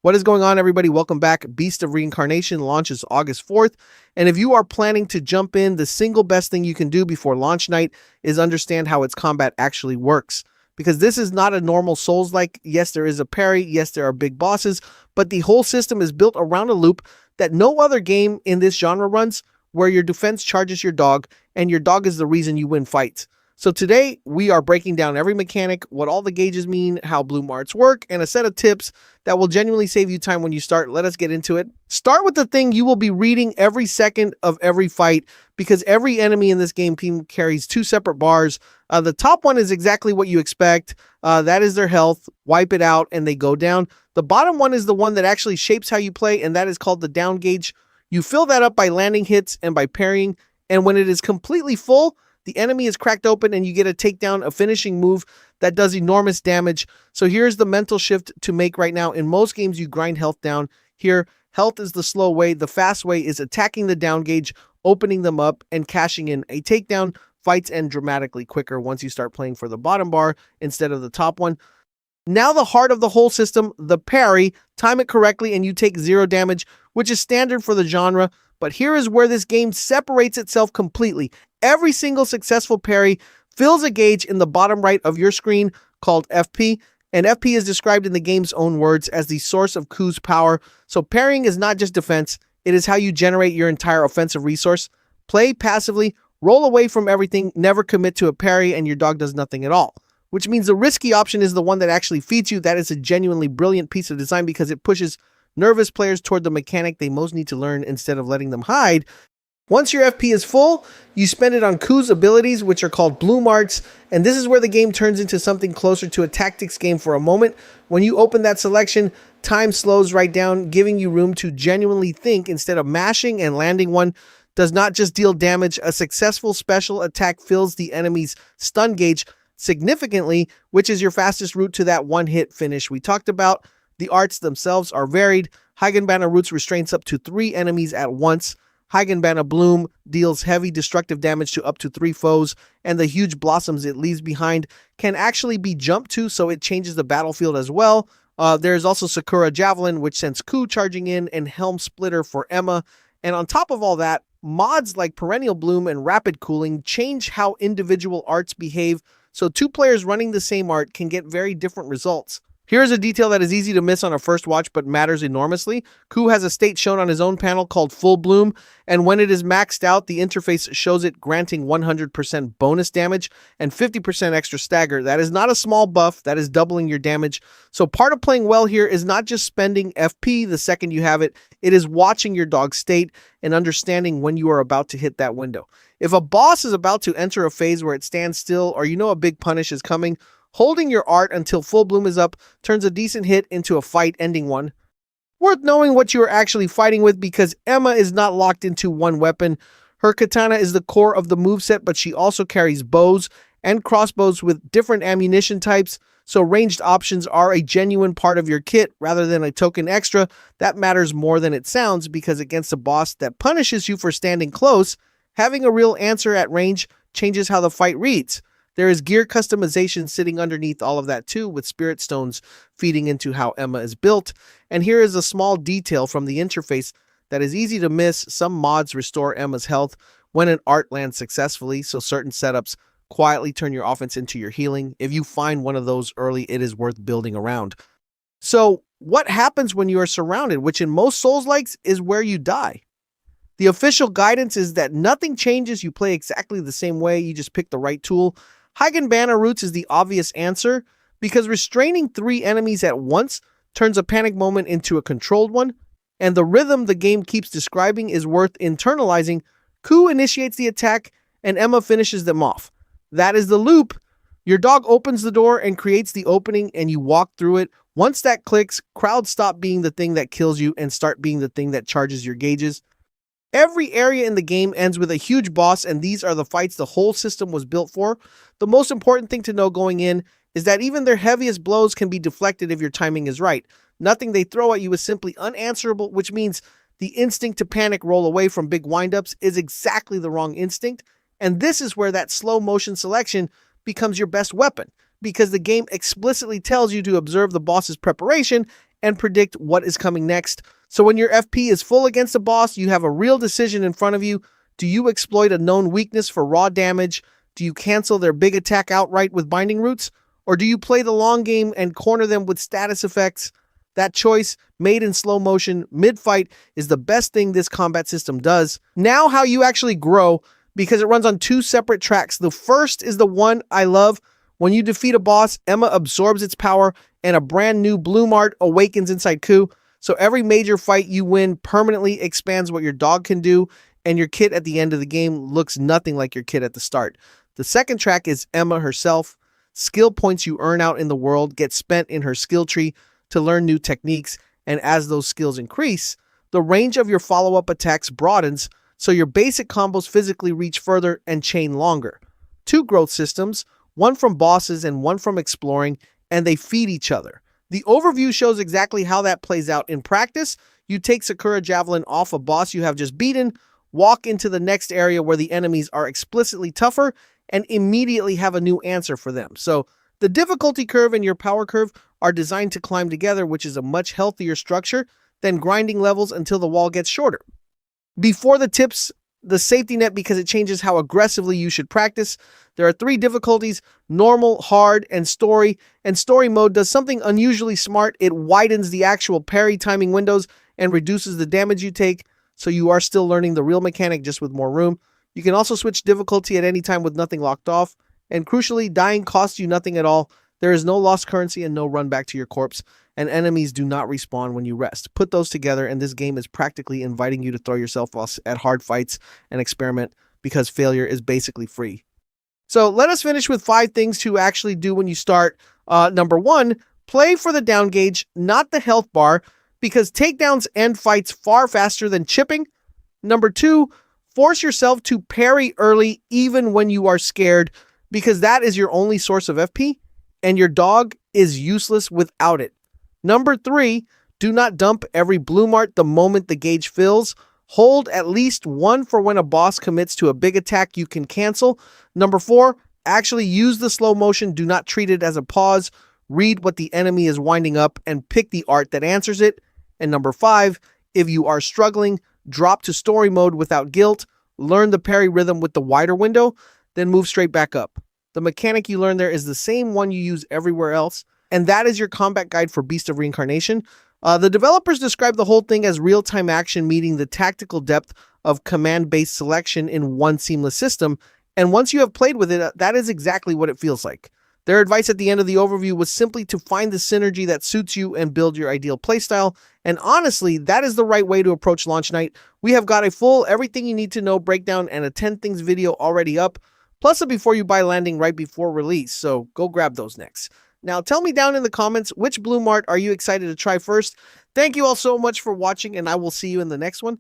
What is going on, everybody? Welcome back. Beast of Reincarnation launches August 4th. And if you are planning to jump in, the single best thing you can do before launch night is understand how its combat actually works. Because this is not a normal Souls-like. Yes, there is a parry. Yes, there are big bosses. But the whole system is built around a loop that no other game in this genre runs, where your defense charges your dog, and your dog is the reason you win fights. So today, we are breaking down every mechanic, what all the gauges mean, how bloom arts work, and a set of tips that will genuinely save you time when you start. Let us get into it. Start with the thing you will be reading every second of every fight, because every enemy in this game carries two separate bars. The top one is exactly what you expect. That is their health. Wipe it out, and they go down. The bottom one is the one that actually shapes how you play, and that is called the down gauge. You fill that up by landing hits and by parrying, and when it is completely full, the enemy is cracked open and you get a takedown, a finishing move that does enormous damage. So here's the mental shift to make right now. In most games, you grind health down. Here, health is the slow way. The fast way is attacking the down gauge, opening them up, and cashing in. A takedown fights end dramatically quicker once you start playing for the bottom bar instead of the top one. Now the heart of the whole system, the parry. Time it correctly and you take 0 damage, which is standard for the genre. But here is where this game separates itself completely. Every single successful parry fills a gauge in the bottom right of your screen called FP, and FP is described in the game's own words as the source of Ku's power. So parrying is not just defense, it is how you generate your entire offensive resource. Play passively, roll away from everything, never commit to a parry, and your dog does nothing at all. Which means the risky option is the one that actually feeds you. That is a genuinely brilliant piece of design because it pushes nervous players toward the mechanic they most need to learn instead of letting them hide. Once your FP is full, you spend it on Ku's abilities, which are called bloom arts, and this is where the game turns into something closer to a tactics game for a moment. When you open that selection, time slows right down, giving you room to genuinely think instead of mashing, and landing one does not just deal damage. A successful special attack fills the enemy's stun gauge significantly, which is your fastest route to that one-hit finish we talked about. The arts themselves are varied. Higanbana roots restraints up to 3 enemies at once. Higanbana Bloom deals heavy destructive damage to up to 3 foes, and the huge blossoms it leaves behind can actually be jumped to, so it changes the battlefield as well. There is also Sakura Javelin, which sends Ku charging in, and Helm Splitter for Emma. And on top of all that, mods like Perennial Bloom and Rapid Cooling change how individual arts behave, so 2 players running the same art can get very different results. Here's a detail that is easy to miss on a first watch but matters enormously. Ku has a state shown on his own panel called Full Bloom, and when it is maxed out, the interface shows it granting 100% bonus damage and 50% extra stagger. That is not a small buff, that is doubling your damage. So part of playing well here is not just spending FP the second you have it, it is watching your dog's state and understanding when you are about to hit that window. If a boss is about to enter a phase where it stands still, or you know a big punish is coming, holding your art until Full Bloom is up turns a decent hit into a fight-ending one. Worth knowing what you are actually fighting with, because Emma is not locked into one weapon. Her katana is the core of the moveset, but she also carries bows and crossbows with different ammunition types, so ranged options are a genuine part of your kit rather than a token extra. That matters more than it sounds, because against a boss that punishes you for standing close, having a real answer at range changes how the fight reads. There is gear customization sitting underneath all of that too, with spirit stones feeding into how Emma is built. And here is a small detail from the interface that is easy to miss. Some mods restore Emma's health when an art lands successfully, so certain setups quietly turn your offense into your healing. If you find one of those early, it is worth building around. So what happens when you are surrounded, which in most Souls-likes is where you die? The official guidance is that nothing changes. You play exactly the same way, you just pick the right tool. Higanbana roots is the obvious answer, because restraining 3 enemies at once turns a panic moment into a controlled one, and the rhythm the game keeps describing is worth internalizing. Ku initiates the attack, and Emma finishes them off. That is the loop. Your dog opens the door and creates the opening, and you walk through it. Once that clicks, crowds stop being the thing that kills you and start being the thing that charges your gauges. Every area in the game ends with a huge boss, and these are the fights the whole system was built for. The most important thing to know going in is that even their heaviest blows can be deflected if your timing is right. Nothing they throw at you is simply unanswerable, which means the instinct to panic roll away from big windups is exactly the wrong instinct. And this is where that slow motion selection becomes your best weapon, because the game explicitly tells you to observe the boss's preparation and predict what is coming next. So when your FP is full against a boss, you have a real decision in front of you. Do you exploit a known weakness for raw damage? Do you cancel their big attack outright with binding roots? Or do you play the long game and corner them with status effects? That choice, made in slow motion, mid-fight, is the best thing this combat system does. Now how you actually grow, because it runs on 2 separate tracks. The first is the one I love. When you defeat a boss, Emma absorbs its power, and a brand new Bloom Art awakens inside Ku. So every major fight you win permanently expands what your dog can do, and your kit at the end of the game looks nothing like your kit at the start. The second track is Emma herself. Skill points you earn out in the world get spent in her skill tree to learn new techniques, and as those skills increase, the range of your follow-up attacks broadens, so your basic combos physically reach further and chain longer. 2 growth systems, one from bosses and one from exploring, and they feed each other. The overview shows exactly how that plays out in practice. You take Sakura Javelin off a boss you have just beaten, walk into the next area where the enemies are explicitly tougher, and immediately have a new answer for them. So the difficulty curve and your power curve are designed to climb together, which is a much healthier structure than grinding levels until the wall gets shorter. Before the tips, the safety net, because it changes how aggressively you should practice. There are 3 difficulties: normal, hard, and story. And story mode does something unusually smart. It widens the actual parry timing windows and reduces the damage you take, so you are still learning the real mechanic just with more room. You can also switch difficulty at any time with nothing locked off. And crucially, dying costs you nothing at all. There is no lost currency and no run back to your corpse, and enemies do not respawn when you rest. Put those together, and this game is practically inviting you to throw yourself off at hard fights and experiment, because failure is basically free. So let us finish with 5 things to actually do when you start. Number 1, play for the down gauge, not the health bar, because takedowns end fights far faster than chipping. Number 2, force yourself to parry early even when you are scared, because that is your only source of FP, and your dog is useless without it. Number 3, do not dump every Bloom Art the moment the gauge fills. Hold at least 1 for when a boss commits to a big attack you can cancel. Number 4, actually use the slow motion. Do not treat it as a pause. Read what the enemy is winding up and pick the art that answers it. And number 5, if you are struggling, drop to story mode without guilt. Learn the parry rhythm with the wider window, then move straight back up. The mechanic you learn there is the same one you use everywhere else, and that is your combat guide for Beast of Reincarnation. The developers describe the whole thing as real-time action meeting the tactical depth of command-based selection in one seamless system, and once you have played with it, that is exactly what it feels like. Their advice at the end of the overview was simply to find the synergy that suits you and build your ideal playstyle, and honestly, that is the right way to approach launch night. We have got a full everything you need to know breakdown and a 10 things video already up, plus a before you buy landing right before release, so go grab those next. Now tell me down in the comments, which Bloom Art are you excited to try first? Thank you all so much for watching, and I will see you in the next one.